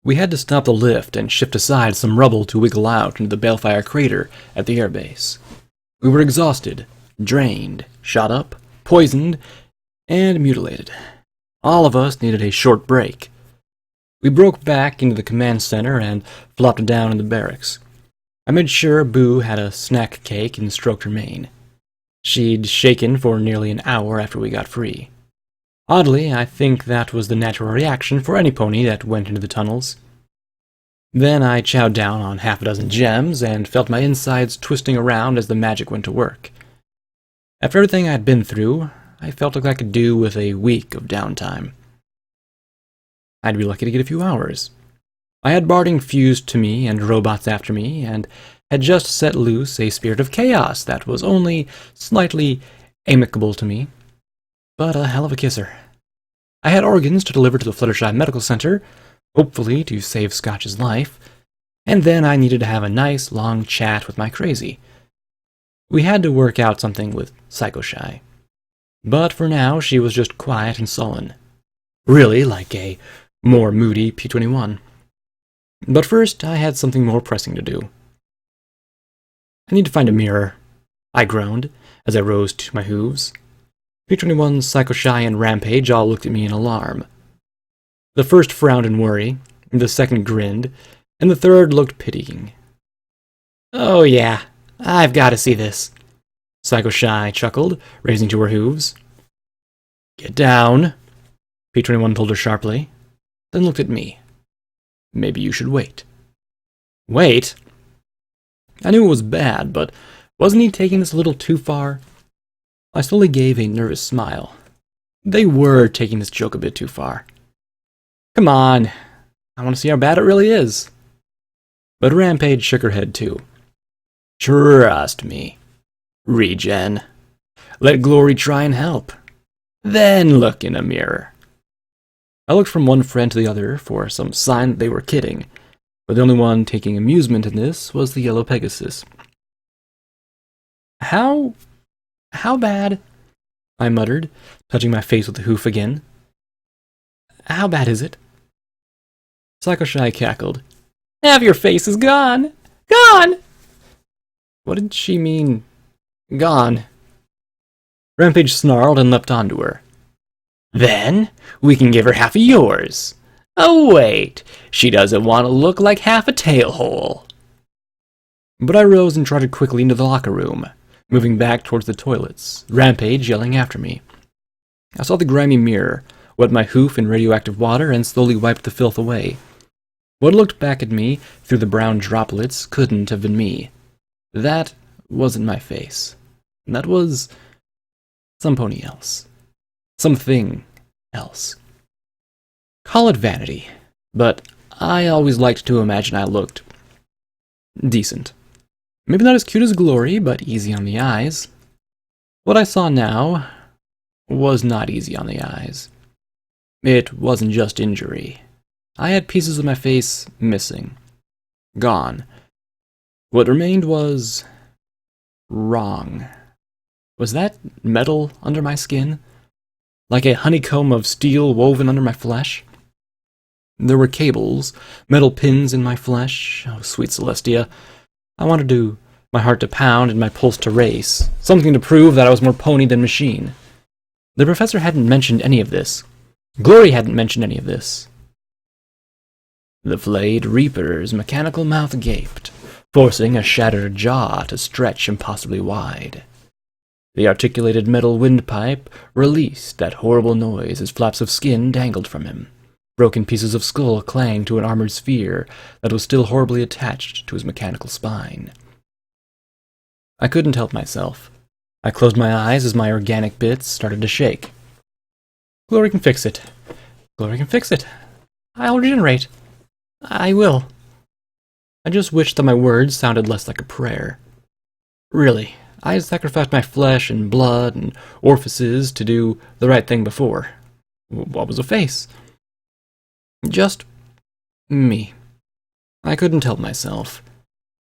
We had to stop the lift and shift aside some rubble to wiggle out into the balefire crater at the airbase. We were exhausted, drained, shot up, poisoned, and mutilated. All of us needed a short break. We broke back into the command center and flopped down in the barracks. I made sure Boo had a snack cake and stroked her mane. She'd shaken for nearly an hour after we got free. Oddly, I think that was the natural reaction for any pony that went into the tunnels. Then I chowed down on half a dozen gems and felt my insides twisting around as the magic went to work. After everything I'd been through, I felt like I could do with a week of downtime. I'd be lucky to get a few hours. I had barding fused to me and robots after me, and had just set loose a spirit of chaos that was only slightly amicable to me, but a hell of a kisser. I had organs to deliver to the Fluttershy Medical Center, hopefully to save Scotch's life, and then I needed to have a nice long chat with my crazy. We had to work out something with Psychoshy. But for now, she was just quiet and sullen. Really like a more moody P-21. But first, I had something more pressing to do. I need to find a mirror, I groaned as I rose to my hooves. P-21, Psychoshy, and Rampage all looked at me in alarm. The first frowned in worry, the second grinned, and the third looked pitying. "Oh yeah, I've got to see this," Psychoshy chuckled, raising to her hooves. "Get down," P-21 told her sharply, then looked at me. "Maybe you should wait." Wait? I knew it was bad, but wasn't he taking this a little too far? I slowly gave a nervous smile. They were taking this joke a bit too far. Come on, I want to see how bad it really is. But Rampage shook her head too. "Trust me. Regen. Let Glory try and help. Then look in a mirror." I looked from one friend to the other for some sign that they were kidding, but the only one taking amusement in this was the yellow Pegasus. How bad?" I muttered, touching my face with the hoof again. "How bad is it?" Psychoshy cackled. "Half your face is gone! Gone!" What did she mean, gone? Rampage snarled and leapt onto her. "Then we can give her half of yours. Oh wait, she doesn't want to look like half a tail hole." But I rose and trotted quickly into the locker room, moving back towards the toilets, Rampage yelling after me. I saw the grimy mirror, wet my hoof in radioactive water, and slowly wiped the filth away. What looked back at me through the brown droplets couldn't have been me. That wasn't my face. That was some pony else. Something else. Call it vanity, but I always liked to imagine I looked decent. Maybe not as cute as Glory, but easy on the eyes. What I saw now was not easy on the eyes. It wasn't just injury. I had pieces of my face missing. Gone. What remained was wrong. Was that metal under my skin? Like a honeycomb of steel woven under my flesh? There were cables, metal pins in my flesh. Oh, sweet Celestia. I wanted my heart to pound and my pulse to race, something to prove that I was more pony than machine. The professor hadn't mentioned any of this. Glory hadn't mentioned any of this. The flayed reaper's mechanical mouth gaped, forcing a shattered jaw to stretch impossibly wide. The articulated metal windpipe released that horrible noise as flaps of skin dangled from him. Broken pieces of skull clanged to an armored sphere that was still horribly attached to his mechanical spine. I couldn't help myself. I closed my eyes as my organic bits started to shake. Glory can fix it. Glory can fix it. I'll regenerate. I will. I just wished that my words sounded less like a prayer. Really, I had sacrificed my flesh and blood and orifices to do the right thing before. What was a face? Just me. I couldn't help myself.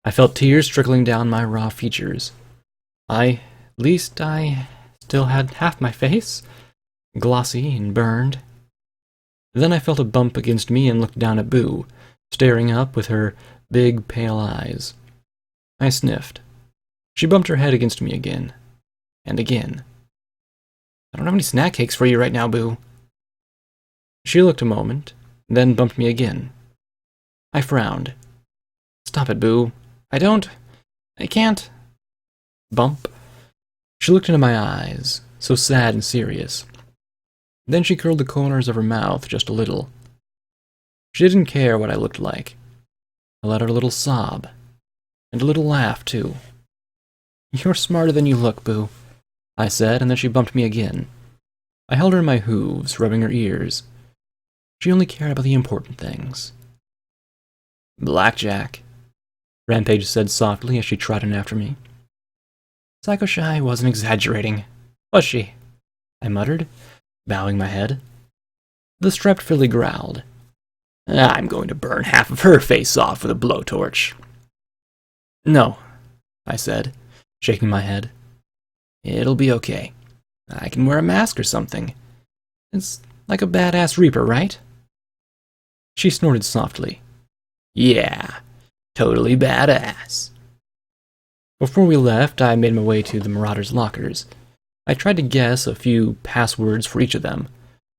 I felt tears trickling down my raw features. At least I still had half my face, glossy and burned. Then I felt a bump against me and looked down at Boo, staring up with her big, pale eyes. I sniffed. She bumped her head against me again. And again. I don't have any snack cakes for you right now, Boo. She looked a moment, then bumped me again. I frowned. Stop it, Boo. I can't. Bump. She looked into my eyes, so sad and serious. Then she curled the corners of her mouth just a little. She didn't care what I looked like. I let out a little sob, and a little laugh, too. You're smarter than you look, Boo, I said, and then she bumped me again. I held her in my hooves, rubbing her ears. She only cared about the important things. Blackjack, Rampage said softly as she trotted after me. Psycho Shy wasn't exaggerating, was she? I muttered, bowing my head. The striped filly growled. I'm going to burn half of her face off with a blowtorch. No, I said, shaking my head. It'll be okay. I can wear a mask or something. It's like a badass reaper, right? She snorted softly. Yeah, totally badass. Before we left, I made my way to the Marauders' lockers. I tried to guess a few passwords for each of them,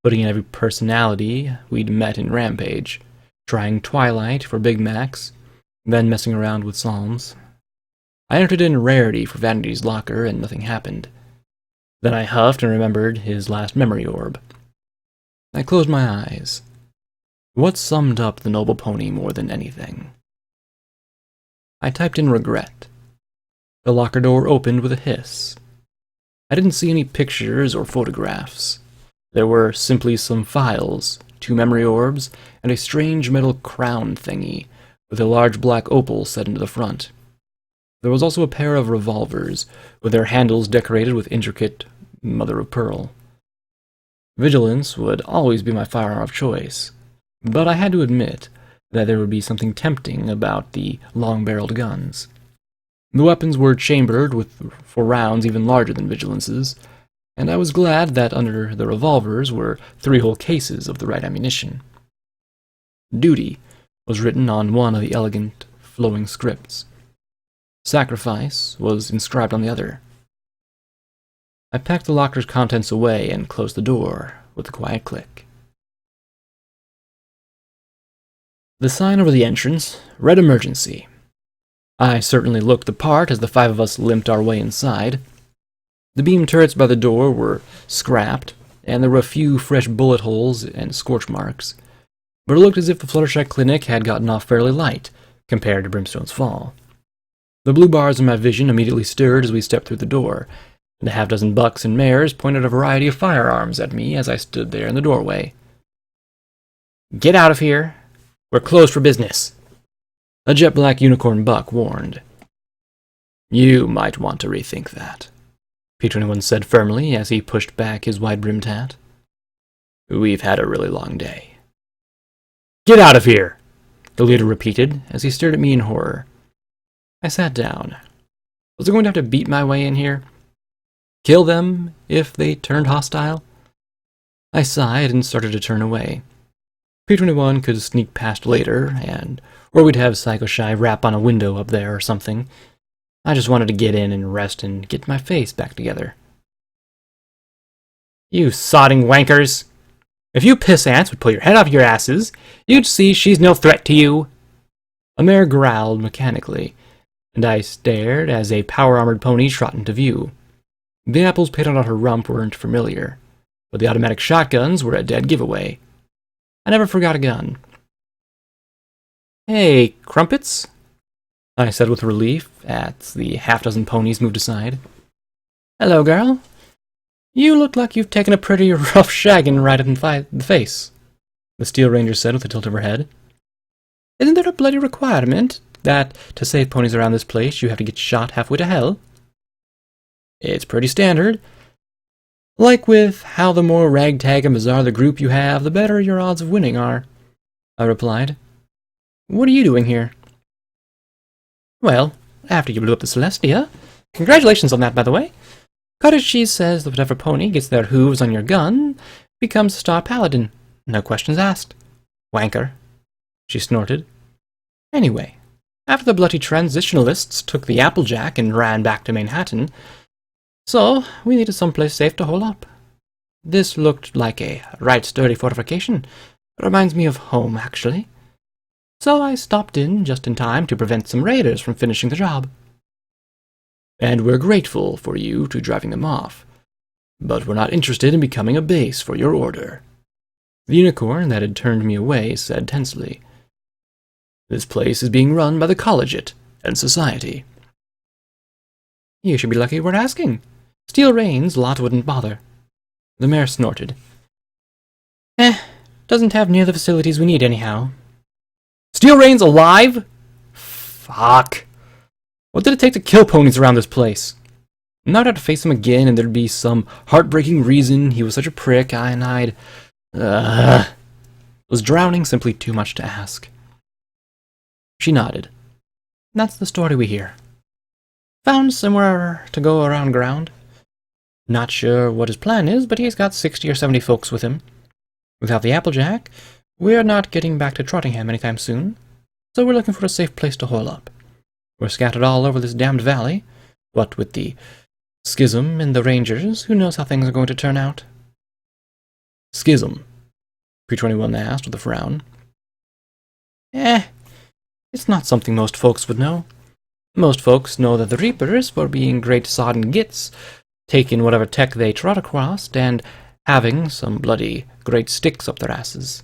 putting in every personality we'd met in Rampage, trying Twilight for Big Macs, then messing around with Psalms. I entered in Rarity for Vanity's locker, and nothing happened. Then I huffed and remembered his last memory orb. I closed my eyes. What summed up the noble pony more than anything? I typed in regret. The locker door opened with a hiss. I didn't see any pictures or photographs. There were simply some files, 2 memory orbs, and a strange metal crown thingy with a large black opal set into the front. There was also a pair of revolvers, with their handles decorated with intricate mother-of-pearl. Vigilance would always be my firearm of choice, but I had to admit that there would be something tempting about the long-barreled guns. The weapons were chambered for rounds even larger than Vigilance's, and I was glad that under the revolvers were 3 whole cases of the right ammunition. Duty was written on one of the elegant, flowing scripts. Sacrifice was inscribed on the other. I packed the locker's contents away and closed the door with a quiet click. The sign over the entrance read emergency. I certainly looked the part as the 5 of us limped our way inside. The beam turrets by the door were scrapped, and there were a few fresh bullet holes and scorch marks, but it looked as if the Fluttershy Clinic had gotten off fairly light compared to Brimstone's Fall. The blue bars in my vision immediately stirred as we stepped through the door, and a half-dozen bucks and mares pointed a variety of firearms at me as I stood there in the doorway. Get out of here! We're closed for business! A jet-black unicorn buck warned. You might want to rethink that, P-21 said firmly as he pushed back his wide-brimmed hat. We've had a really long day. Get out of here! The leader repeated as he stared at me in horror. I sat down. Was I going to have to beat my way in here? Kill them if they turned hostile? I sighed and started to turn away. P-21 could sneak past later, or we'd have Psycho Shy rap on a window up there or something. I just wanted to get in and rest and get my face back together. You sodding wankers! If you piss ants would pull your head off your asses, you'd see she's no threat to you. A mare growled mechanically, and I stared as a power-armored pony trot into view. The apples painted on her rump weren't familiar, but the automatic shotguns were a dead giveaway. I never forgot a gun. Hey, crumpets? I said with relief as the half-dozen ponies moved aside. Hello, girl. You look like you've taken a pretty rough shagging right in the face, the Steel Ranger said with a tilt of her head. Isn't there a bloody requirement that to save ponies around this place you have to get shot halfway to hell? It's pretty standard. Like with how the more ragtag and bizarre the group you have, the better your odds of winning are, I replied. What are you doing here? Well, after you blew up the Celestia. Congratulations on that, by the way. Cottage Cheese says that whatever pony gets their hooves on your gun becomes a star paladin. No questions asked. Wanker, she snorted. Anyway, after the bloody transitionalists took the Applejack and ran back to Manhattan, so we needed someplace safe to hole up. This looked like a right sturdy fortification. It reminds me of home, actually. So I stopped in just in time to prevent some raiders from finishing the job. And we're grateful for you to driving them off. But we're not interested in becoming a base for your order. The unicorn that had turned me away said tensely. This place is being run by the collegiate and society. You should be lucky we're asking. Steel Rain's lot wouldn't bother. The mayor snorted. Doesn't have near the facilities we need anyhow. Steel Rain's alive? Fuck. What did it take to kill ponies around this place? Now I'd have to face him again and there'd be some heartbreaking reason he was such a prick and I'd... Was drowning simply too much to ask? She nodded. That's the story we hear. Found somewhere to go around ground. Not sure what his plan is, but he's got 60 or 70 folks with him. Without the Applejack, we're not getting back to Trottingham anytime soon, so we're looking for a safe place to hole up. We're scattered all over this damned valley. What with the schism and the Rangers, who knows how things are going to turn out? Schism? P-21 asked with a frown. It's not something most folks would know. Most folks know that the Reapers, for being great sodden gits, taking whatever tech they trot across, and having some bloody great sticks up their asses.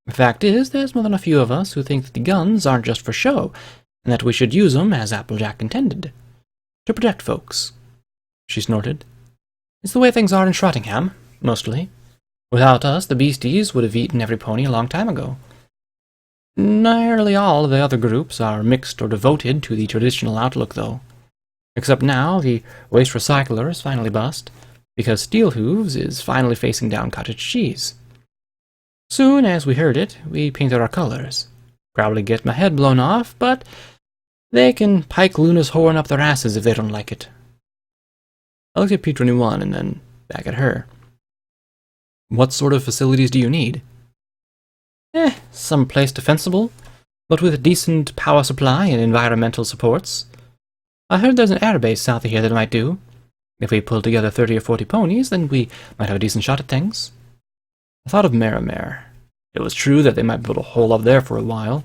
The fact is, there's more than a few of us who think that the guns aren't just for show, and that we should use them as Applejack intended. To protect folks. She snorted. It's the way things are in Trottingham, mostly. Without us, the beasties would have eaten every pony a long time ago. Nearly all of the other groups are mixed or devoted to the traditional outlook, though. Except now, the waste recycler is finally bust, because Steel Hooves is finally facing down cottage cheese. Soon as we heard it, we painted our colors. Probably get my head blown off, but they can pike Luna's horn up their asses if they don't like it. I looked at P-21 and then back at her. What sort of facilities do you need? Someplace defensible, but with decent power supply and environmental supports. I heard there's an airbase south of here that might do. If we pulled together 30 or 40 ponies, then we might have a decent shot at things. I thought of Marimare. It was true that they might be able to hole up there for a while,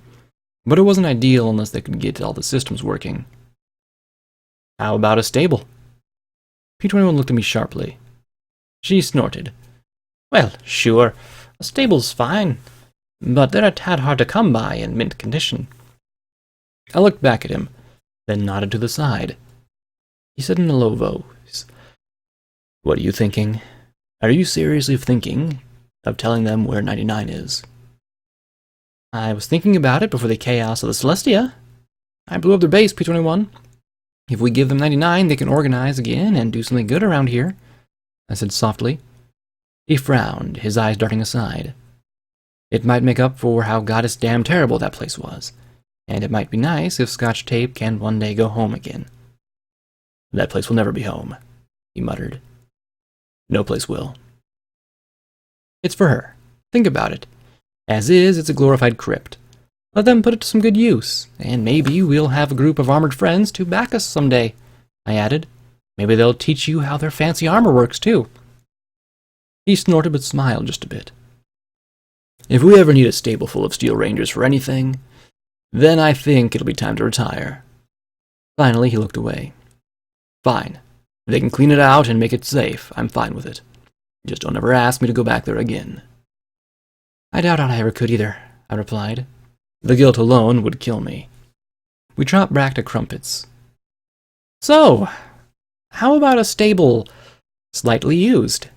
but it wasn't ideal unless they could get all the systems working. How about a stable? P-21 looked at me sharply. She snorted. Well, sure, a stable's fine, but they're a tad hard to come by in mint condition. I looked back at him, then nodded to the side. He said in a low voice, What are you thinking? Are you seriously thinking of telling them where 99 is? I was thinking about it before the chaos of the Celestia. I blew up their base, P-21. If we give them 99, they can organize again and do something good around here, I said softly. He frowned, his eyes darting aside. It might make up for how goddess damn terrible that place was, and it might be nice if Scotch Tape can one day go home again. That place will never be home, he muttered. No place will. It's for her. Think about it. As is, it's a glorified crypt. Let them put it to some good use, and maybe we'll have a group of armored friends to back us someday, I added. Maybe they'll teach you how their fancy armor works, too. He snorted but smiled just a bit. If we ever need a stable full of Steel Rangers for anything, then I think it'll be time to retire. Finally, he looked away. Fine. If they can clean it out and make it safe, I'm fine with it. Just don't ever ask me to go back there again. I doubt I ever could either, I replied. The guilt alone would kill me. We dropped back to crumpets. So, how about a stable slightly used?